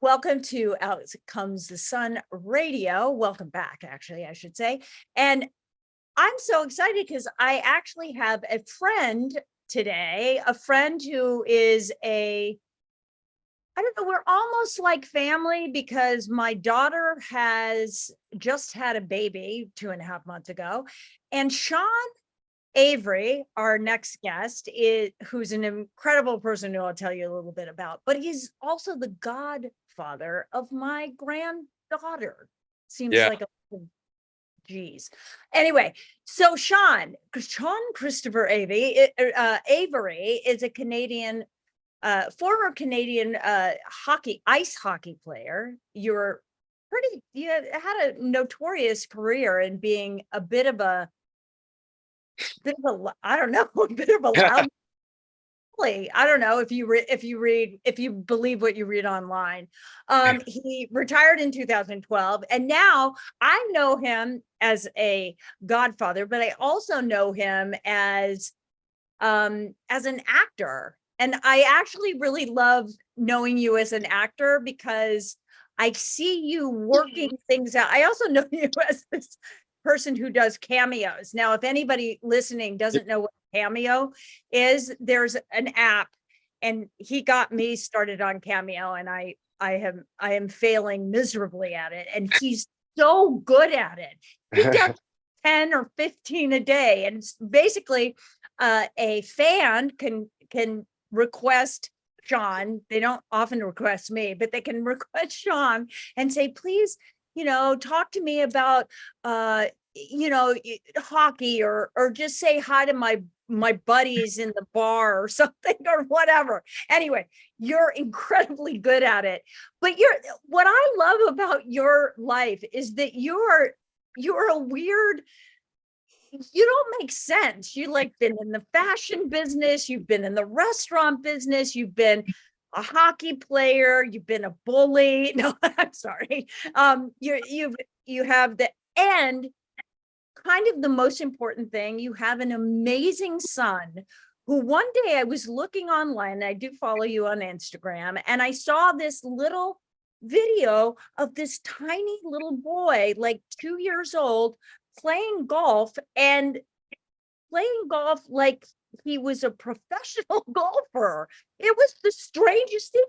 Welcome to Out Comes the Sun Radio. Welcome back, actually, I should say. And I'm so excited because I actually have a friend today, a friend who is I don't know, we're almost like family because my daughter has just had a baby 2.5 months ago. And Sean Avery, our next guest, who's an incredible person who I'll tell you a little bit about, but he's also the godfather of my granddaughter. Seems Yeah. like a geez. Anyway, so Sean Christopher Avery is a Canadian, former Canadian ice hockey player. You had a notorious career in being a bit of a I don't know, a bit of a loud. I don't know if you believe what you read online. He retired in 2012, and now I know him as a godfather, but I also know him as an actor. And I actually really love knowing you as an actor because I see you working things out. I also know you as this person who does cameos. Now, if anybody listening doesn't know what Cameo is, there's an app, and he got me started on Cameo, and I am failing miserably at it, and he's so good at it. He does 10 or 15 a day, and it's basically a fan can request Sean. They don't often request me, but they can request Sean and say, please, talk to me about hockey, or just say hi to my buddies in the bar or something, or whatever. Anyway, you're incredibly good at it. But what I love about your life is that you're a weird, you don't make sense. You been in the fashion business, you've been in the restaurant business, you've been a hockey player, you've been a bully. No, I'm sorry. You have the end. Kind of the most important thing, you have an amazing son who one day I was looking online, and I do follow you on Instagram, and I saw this little video of this tiny little boy, like 2 years old, playing golf like he was a professional golfer. It was the strangest thing.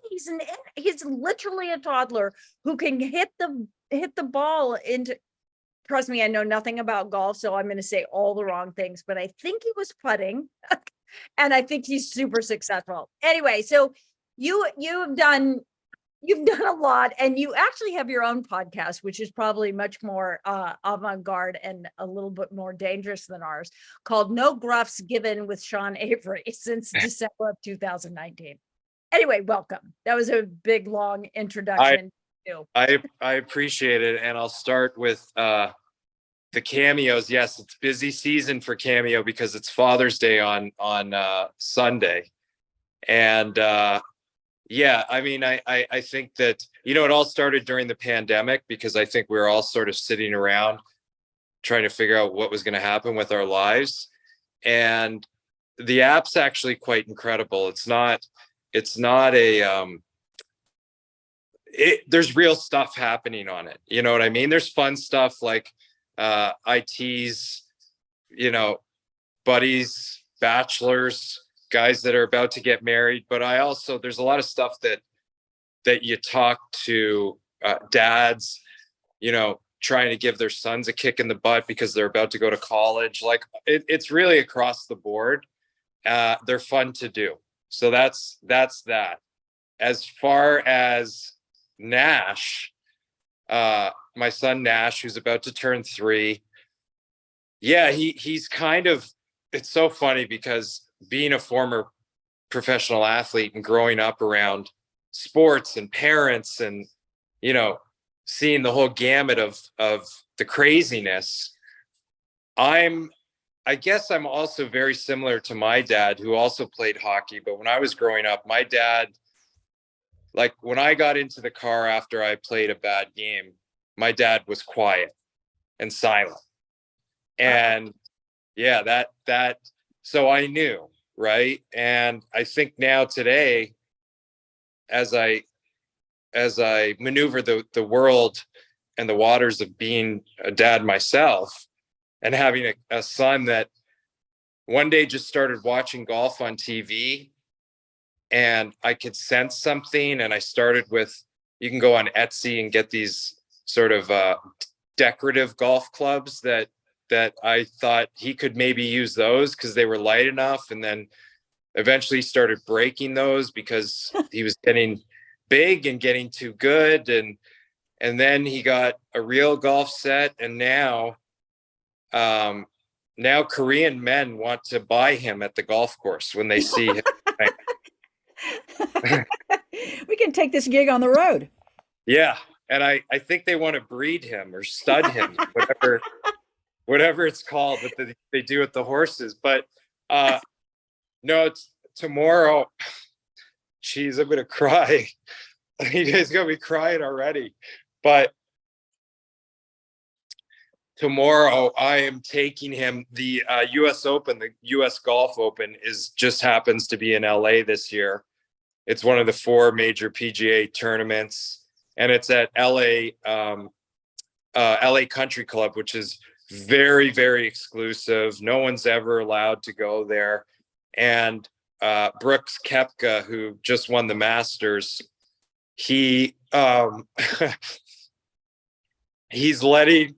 He's literally a toddler who can hit the ball into. Trust me, I know nothing about golf, so I'm going to say all the wrong things, but I think he was putting, and I think he's super successful. Anyway, so you've done a lot, and you actually have your own podcast, which is probably much more avant-garde and a little bit more dangerous than ours, called No Gruffs Given with Sean Avery, since December of 2019. Anyway, welcome. That was a big, long introduction. I appreciate it, and I'll start with the cameos. Yes, it's busy season for Cameo because it's Father's Day on Sunday, and yeah, I mean, I think that it all started during the pandemic because I think we were all sort of sitting around trying to figure out what was going to happen with our lives, and the app's actually quite incredible. It's not a there's real stuff happening on it. You know what I mean? There's fun stuff like I tease, buddies, bachelors, guys that are about to get married. But there's a lot of stuff that you talk to dads, trying to give their sons a kick in the butt because they're about to go to college. Like it's really across the board. They're fun to do. So that's that. As far as Nash, my son Nash, who's about to turn 3. Yeah, he's kind of, it's so funny because being a former professional athlete and growing up around sports and parents and, seeing the whole gamut of the craziness, I guess I'm also very similar to my dad, who also played hockey. But when I was growing up, my dad, like when I got into the car after I played a bad game, my dad was quiet and silent. And yeah, so I knew, right? And I think now today, as I maneuver the world and the waters of being a dad myself, and having a son that one day just started watching golf on TV, and I could sense something. And I started with, you can go on Etsy and get these sort of decorative golf clubs that I thought he could maybe use those because they were light enough. And then eventually started breaking those because he was getting big and getting too good. And then he got a real golf set. And now Korean men want to buy him at the golf course when they see him. We can take this gig on the road. Yeah. And I think they want to breed him or stud him, whatever it's called that they do with the horses. But no, it's tomorrow. Jeez, I'm gonna cry. You guys got me crying already. But tomorrow I am taking him. The US Open, the US Golf Open, just happens to be in LA this year. It's one of the 4 major PGA tournaments, and it's at LA Country Club, which is very, very exclusive. No one's ever allowed to go there. And Brooks Koepka, who just won the Masters, he he's letting,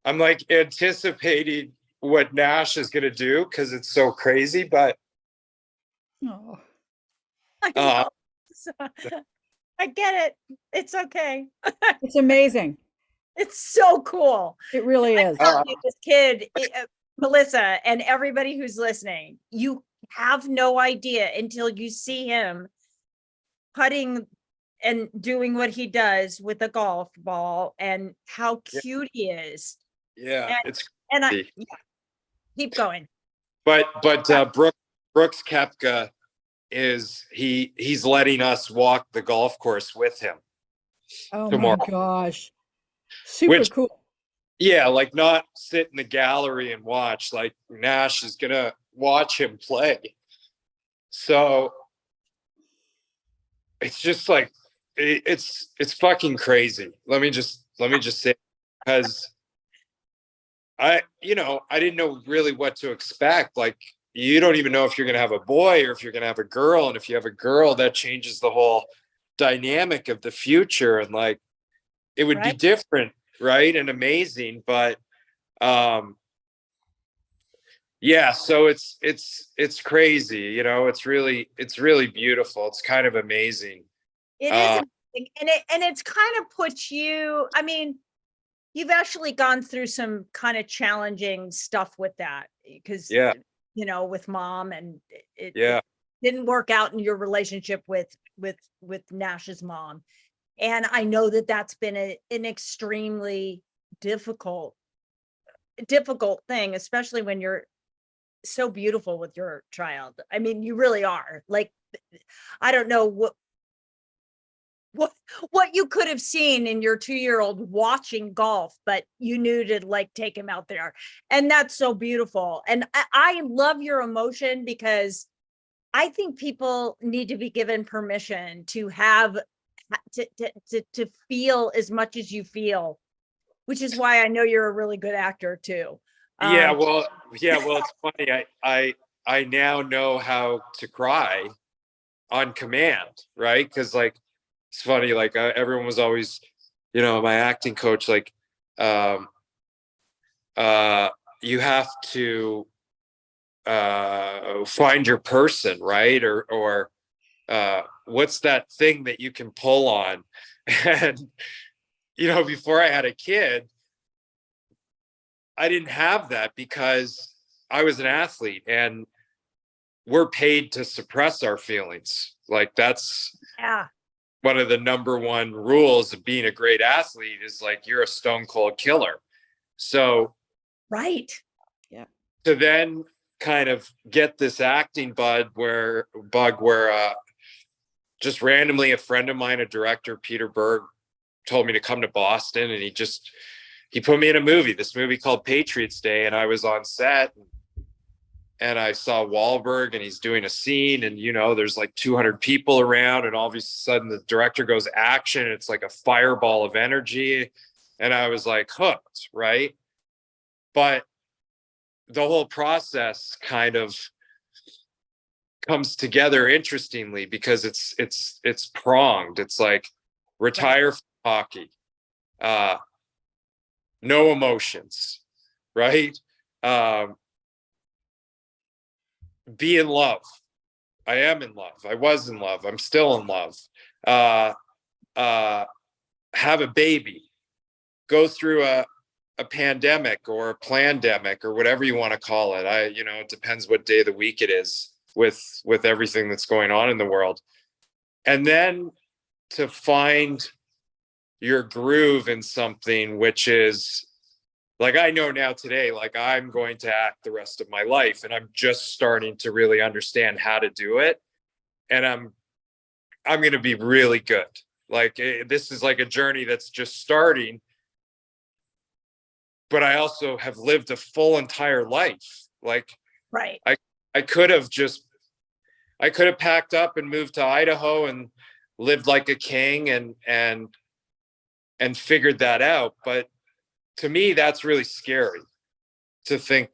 I'm like anticipating what Nash is going to do because it's so crazy. But I get it. It's okay. It's amazing. It's so cool. It really is. This kid, Melissa, and everybody who's listening, you have no idea until you see him putting and doing what he does with a golf ball and how cute he is. Yeah, keep going. But Brooks Koepka he's letting us walk the golf course with him. Oh tomorrow. My gosh. Super cool. Yeah, like not sit in the gallery and watch. Like Nash is gonna watch him play. So it's just like it's fucking crazy. Let me just say, because I didn't know really what to expect. Like, you don't even know if you're gonna have a boy or if you're gonna have a girl, and if you have a girl, that changes the whole dynamic of the future, and like it would be different, right? And amazing. But yeah, so it's crazy, it's really beautiful. It's kind of amazing. It is amazing. And it's kind of puts you, I mean, you've actually gone through some kind of challenging stuff with that, because with mom, and it didn't work out in your relationship with Nash's mom. And I know that that's been an extremely difficult thing, especially when you're so beautiful with your child. I mean, you really are. Like, I don't know what you could have seen in your 2-year-old watching golf, but you knew to like take him out there. And that's so beautiful. And I love your emotion, because I think people need to be given permission to have to feel as much as you feel, which is why I know you're a really good actor too. Well, it's funny. I now know how to cry on command, right? Because like, it's funny, like everyone was always, my acting coach, like, you have to find your person, right? Or what's that thing that you can pull on? And before I had a kid, I didn't have that, because I was an athlete, and we're paid to suppress our feelings. Like, that's one of the number one rules of being a great athlete, is like, you're a stone cold killer. So to then kind of get this acting bug where just randomly a friend of mine, a director, Peter Berg, told me to come to Boston, and he put me in this movie called Patriots Day, and I was on set. and I saw Wahlberg and he's doing a scene, and there's like 200 people around, and all of a sudden the director goes action. It's like a fireball of energy, and I was like hooked, right? But the whole process kind of comes together interestingly because it's pronged. It's like retire from hockey, no emotions, right? Be in love. I am in love. I was in love. I'm still in love. Have a baby. Go through a pandemic or a plandemic or whatever you want to call it. It depends what day of the week it is with everything that's going on in the world. And then to find your groove in something, which is like, I know now today, like I'm going to act the rest of my life, and I'm just starting to really understand how to do it. And I'm going to be really good. Like this is like a journey that's just starting, but I also have lived a full entire life. Like, right. I could have packed up and moved to Idaho and lived like a king and figured that out. But to me, that's really scary to think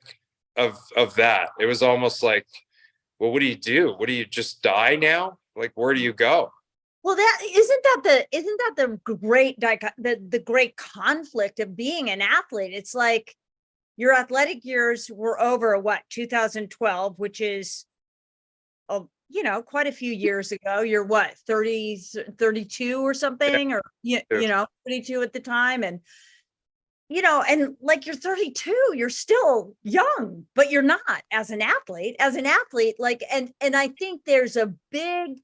of that. It was almost like, well, what do you do? What do you just die now? Like, where do you go? Well, isn't that the great conflict of being an athlete? It's like your athletic years were over 2012, which is quite a few years ago. You're 30, 32 or something, or 32 at the time. And and like you're 32, you're still young, but you're not as an athlete, like, and I think there's a big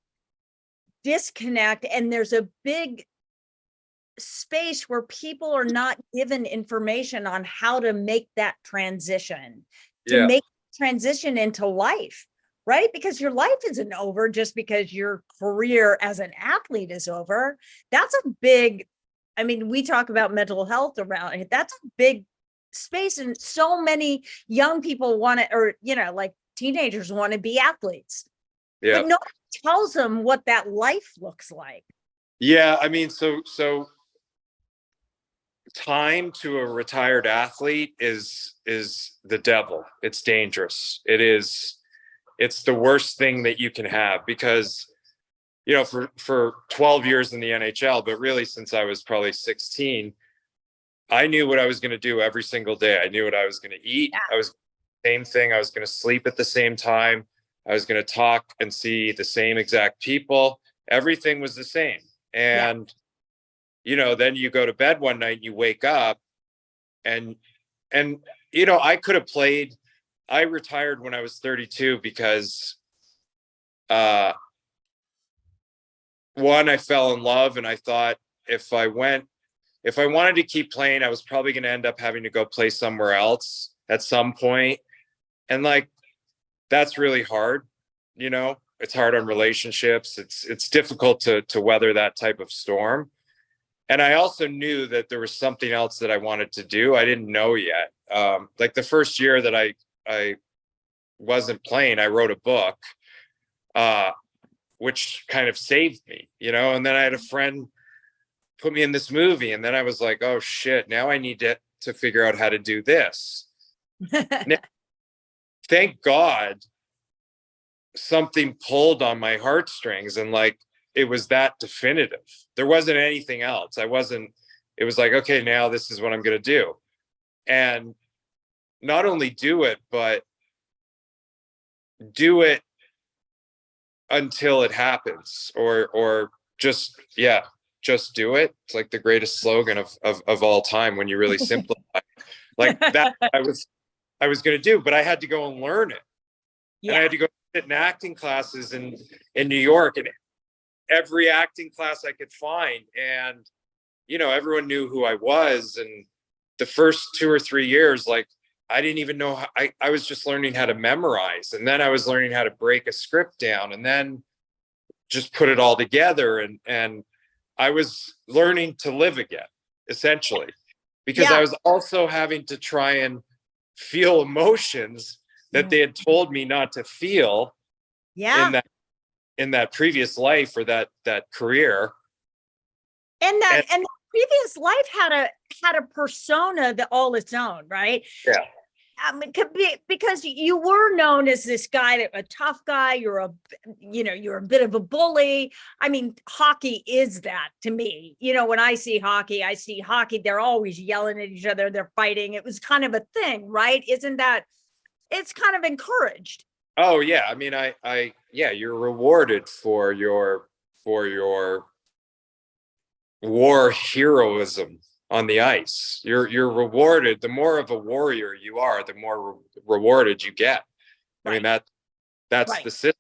disconnect, and there's a big space where people are not given information on how to make that transition, make transition into life, right? Because your life isn't over just because your career as an athlete is over. That's a big, we talk about mental health around it. That's a big space. And so many young people want to, or, like teenagers want to be athletes, but nobody tells them what that life looks like. Yeah. So time to a retired athlete is the devil. It's dangerous. It's the worst thing that you can have, because for 12 years in the NHL, but really since I was probably 16, I knew what I was going to do every single day. I knew what I was going to eat. I was same thing. I was going to sleep at the same time. I was going to talk and see the same exact people. Everything was the same. And, then you go to bed one night and you wake up and I could have played. I retired when I was 32 because, one, I fell in love, and I thought if I wanted to keep playing, I was probably going to end up having to go play somewhere else at some point. And like, that's really hard. It's hard on relationships. It's difficult to weather that type of storm. And I also knew that there was something else that I wanted to do. I didn't know yet. Like the first year that I wasn't playing, I wrote a book, which kind of saved me, and then I had a friend put me in this movie, and then I was like, oh shit, now I need to figure out how to do this. Now, thank God something pulled on my heartstrings, and like, it was that definitive. There wasn't anything else. It was like, okay, now this is what I'm going to do. And not only do it, but do it until it happens, or just do it. It's like the greatest slogan of all time when you really simplify like that. I was going to do, but I had to go and learn it. And I had to go sit in acting classes in New York, and every acting class I could find. And, everyone knew who I was. And the first 2 or 3 years, like, I didn't even know I was just learning how to memorize. And then I was learning how to break a script down and then just put it all together. And I was learning to live again, essentially, because I was also having to try and feel emotions that they had told me not to feel Yeah. in that previous life or that career. And that previous life had a persona that all its own, right? Yeah. Because you were known as this guy, a tough guy. You're a bit of a bully. I mean, hockey is that to me. When I see hockey, they're always yelling at each other. They're fighting. It was kind of a thing, right? Isn't that? It's kind of encouraged. Oh yeah. I mean, you're rewarded for your war heroism on the ice. You're rewarded. The more of a warrior you are, the more rewarded you get. I mean, that's right. the system.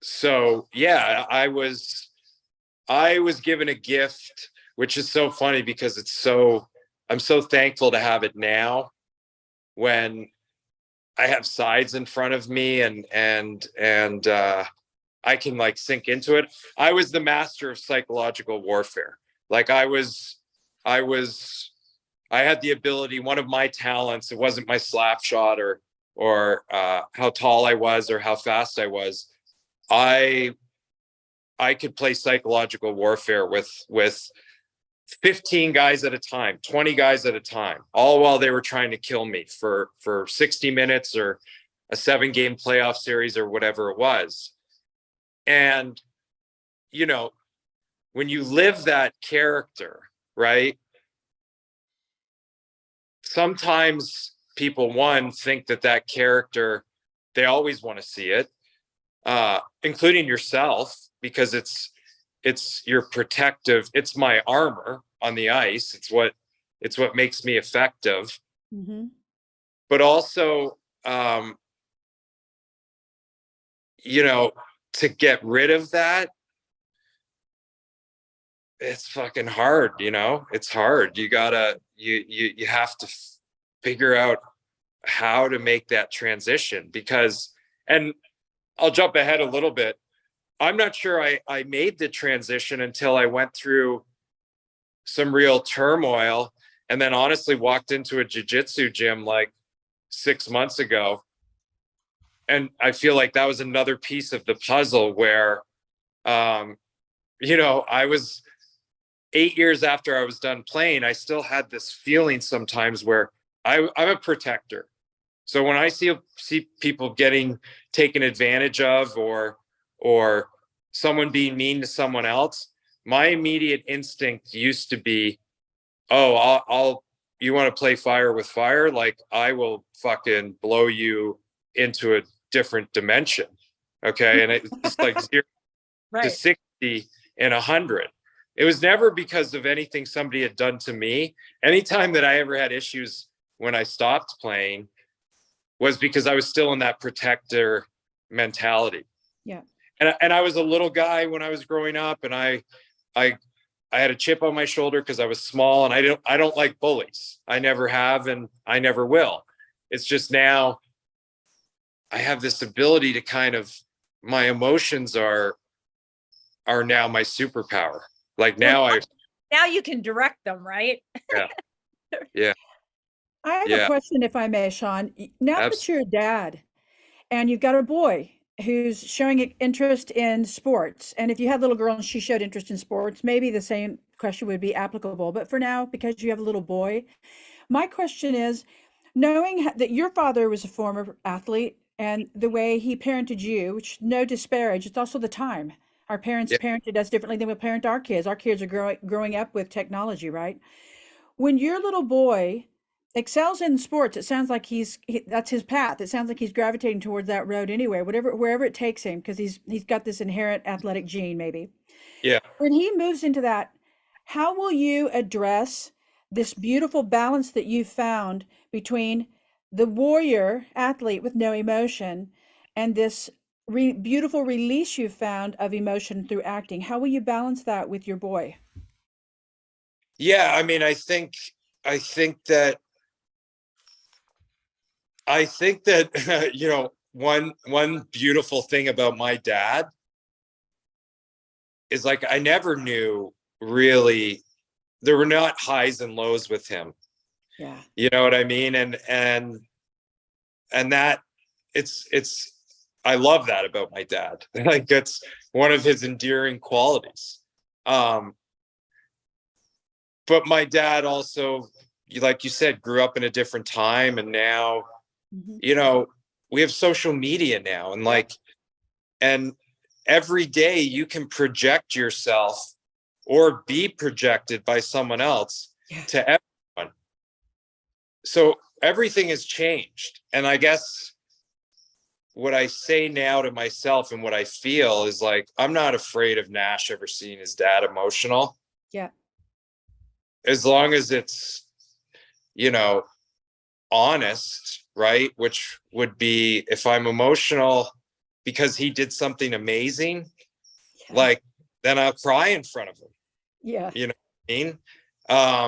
So yeah, I was given a gift, which is so funny because I'm so thankful to have it now when I have sides in front of me and I can like sink into it. I was the master of psychological warfare. Like I had the ability, one of my talents, it wasn't my slap shot or how tall I was or how fast I was. I could play psychological warfare with 15 guys at a time, 20 guys at a time, all while they were trying to kill me for 60 minutes or a 7-game playoff series or whatever it was. And, when you live that character, right? Sometimes people, think that character, they always want to see it, including yourself, because it's your protective, it's my armor on the ice. It's what makes me effective. Mm-hmm. But also, to get rid of that, it's fucking hard. It's hard. You have to figure out how to make that transition and I'll jump ahead a little bit. I'm not sure I made the transition until I went through some real turmoil and then honestly walked into a jiu-jitsu gym like 6 months ago. And I feel like that was another piece of the puzzle where, I was 8 years after I was done playing, I still had this feeling sometimes where I'm a protector. So when I see people getting taken advantage of or someone being mean to someone else, my immediate instinct used to be, oh, you want to play fire with fire? Like I will fucking blow you into a different dimension. Okay. And it's like 0 to 60 and 100. It was never because of anything somebody had done to me. Anytime that I ever had issues when I stopped playing was because I was still in that protector mentality. Yeah. And I was a little guy when I was growing up, and I had a chip on my shoulder because I was small, and I don't like bullies. I never have, and I never will. It's just now I have this ability to kind of, my emotions are now my superpower. Like now you can direct them, right? Yeah. Yeah. I have a question, if I may, Sean. Now that you're a dad and you've got a boy who's showing interest in sports, and if you had a little girl and she showed interest in sports, maybe the same question would be applicable. But for now, because you have a little boy, my question is, knowing that your father was a former athlete and the way he parented you, which no disparage, it's also the time. Our parents parented us differently than we parent our kids. Our kids are growing up with technology, right? When your little boy excels in sports, it sounds like that's his path. It sounds like he's gravitating towards that road anyway, wherever it takes him, because he's got this inherent athletic gene, maybe. Yeah. When he moves into that, how will you address this beautiful balance that you found between the warrior athlete with no emotion and this beautiful release you found of emotion through acting? How will you balance that with your boy? Yeah, I mean, I think that one beautiful thing about my dad is like I never knew really, there were not highs and lows with him. Yeah. You know what I mean? And that I love that about my dad. Like that's one of his endearing qualities. But my dad also, like you said, grew up in a different time, and now, you know, we have social media now, and like, and every day you can project yourself or be projected by someone else to everyone. So everything has changed. And I guess what I say now to myself and what I feel is like, I'm not afraid of Nash ever seeing his dad emotional. Yeah. As long as it's, you know, honest, right? Which would be if I'm emotional because he did something amazing, like then I'll cry in front of him. Yeah. You know what I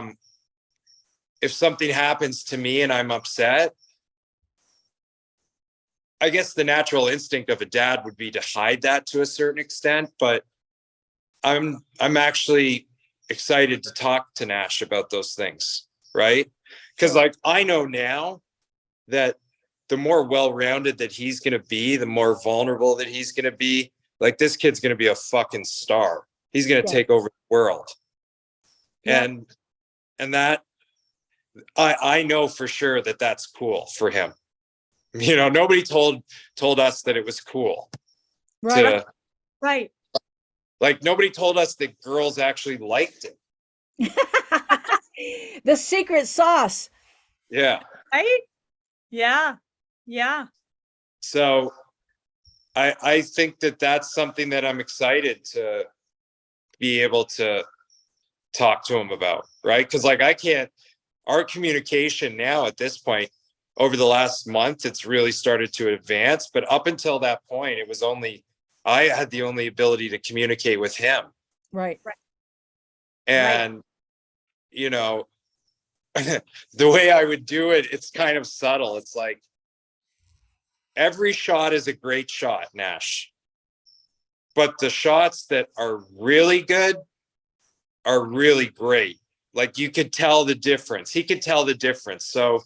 mean? If something happens to me and I'm upset, I guess the natural instinct of a dad would be to hide that to a certain extent, but I'm actually excited to talk to Nash about those things, right? Because like I know now that the more well-rounded that he's going to be, the more vulnerable that he's going to be. Like this kid's going to be a fucking star. He's going to take over the world. And that I know for sure that that's cool for him. You know, nobody told us that it was cool. Right. Right. Like nobody told us that girls actually liked it. The secret sauce. Yeah. Right? Yeah. Yeah. So I think that that's something that I'm excited to be able to talk to him about, right? Because like our communication now at this point, over the last month, it's really started to advance. But up until that point, it was I had the only ability to communicate with him. Right. And, you know, the way I would do it, it's kind of subtle. It's like, every shot is a great shot, Nash. But the shots that are really good are really great. Like you could tell the difference. He could tell the difference. So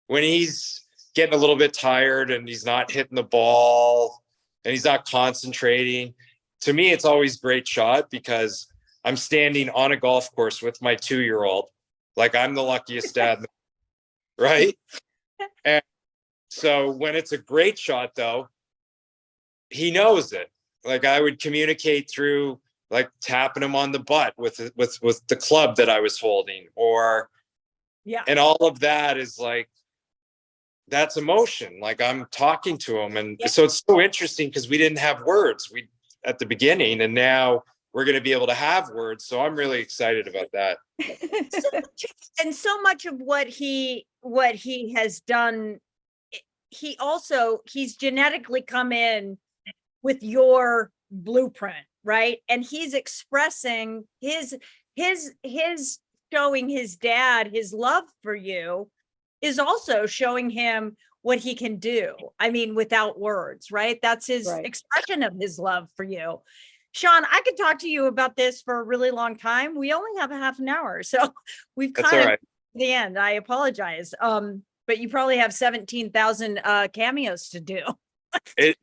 when he's getting a little bit tired and he's not hitting the ball and he's not concentrating, to me, it's always great shot because I'm standing on a golf course with my 2-year-old. Like I'm the luckiest dad, right? And so when it's a great shot, though, he knows it. Like I would communicate through like tapping him on the butt with the club that I was holding, or and all of that is like, that's emotion. Like I'm talking to him. And so it's so interesting because we didn't have words at the beginning, and now we're going to be able to have words. So I'm really excited about that. And so much of what he has done, he's genetically come in with your blueprint, right? And he's expressing his showing his dad his love for you is also showing him what he can do. I mean, without words, right? That's his expression of his love for you. Sean, I could talk to you about this for a really long time. We only have a half an hour, so we've kind of the end. I apologize. But you probably have 17,000 cameos to do. It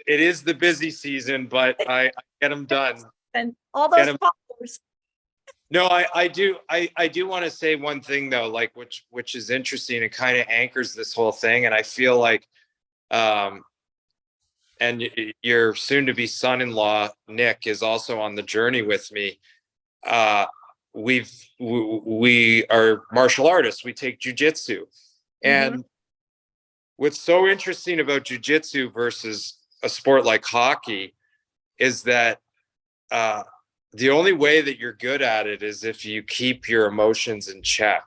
is the busy season, but I get them done. And all those followers. No, I do want to say one thing though, like which is interesting and kind of anchors this whole thing. And I feel like, and your soon-to-be son-in-law Nick is also on the journey with me. We are martial artists. We take jujitsu, and what's so interesting about jujitsu versus a sport like hockey is that the only way that you're good at it is if you keep your emotions in check.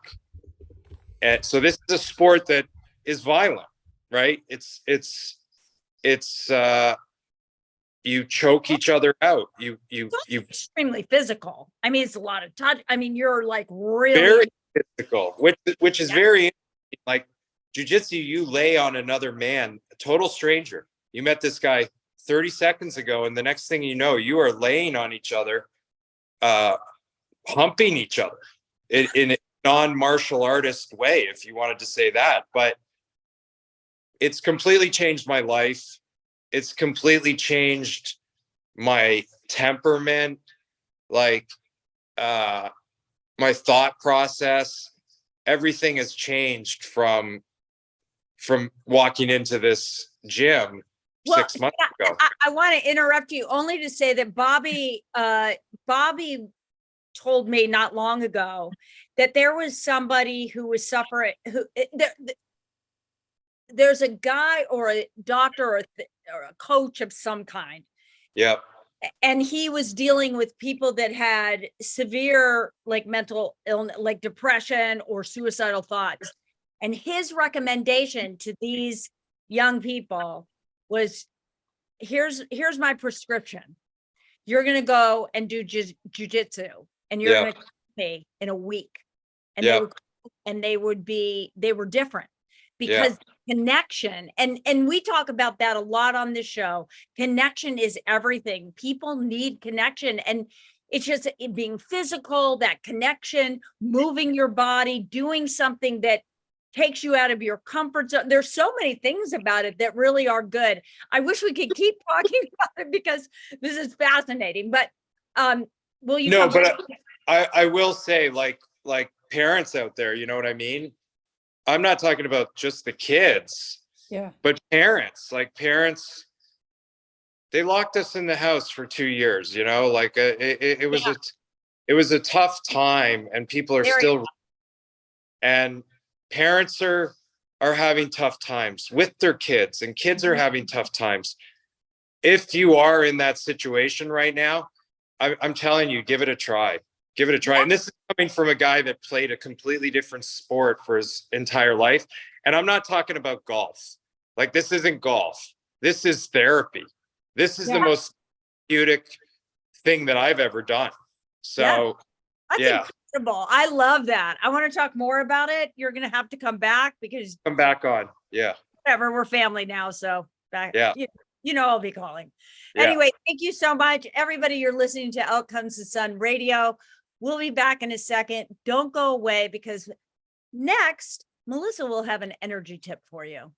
And so this is a sport that is violent, right? It's you choke each other out. You extremely physical. I mean, it's a lot of touch. I mean, you're like really very physical, which is very interesting. Like jiu-jitsu, you lay on another man, a total stranger. You met this guy 30 seconds ago, and the next thing you know, you are laying on each other, pumping each other in a non-martial artist way, if you wanted to say that. But it's completely changed my life. It's completely changed my temperament, like my thought process. Everything has changed from walking into this gym 6 months ago. I want to interrupt you only to say that Bobby told me not long ago that there was somebody who was suffering, there's a guy or a doctor or a coach of some kind. Yep. And he was dealing with people that had severe like mental illness, like depression or suicidal thoughts. And his recommendation to these young people was, here's my prescription. You're going to go and do jujitsu, and you're going to me in a week. And they were different because connection, and we talk about that a lot on this show. Connection is everything. People need connection, and it's just being physical, that connection, moving your body, doing something that takes you out of your comfort zone. There's so many things about it that really are good. I wish we could keep talking about it because this is fascinating, but will you? No, but I will say, like parents out there, you know what I mean? I'm not talking about just the kids, but parents, they locked us in the house for 2 years, you know, like it was a tough time, and people are still, and parents are having tough times with their kids, and kids are having tough times. If you are in that situation right now, I'm telling you, give it a try. Give it a try. And this is coming from a guy that played a completely different sport for his entire life. And I'm not talking about golf. Like, this isn't golf. This is therapy. This is the most therapeutic thing that I've ever done. So, that's incredible. I love that. I want to talk more about it. You're going to have to come back because come back on. Yeah. Whatever. We're family now. So back. Yeah. You know, I'll be calling. Anyway, thank you so much. Everybody, you're listening to Out Comes the Sun Radio. We'll be back in a second. Don't go away, because next, Melissa will have an energy tip for you.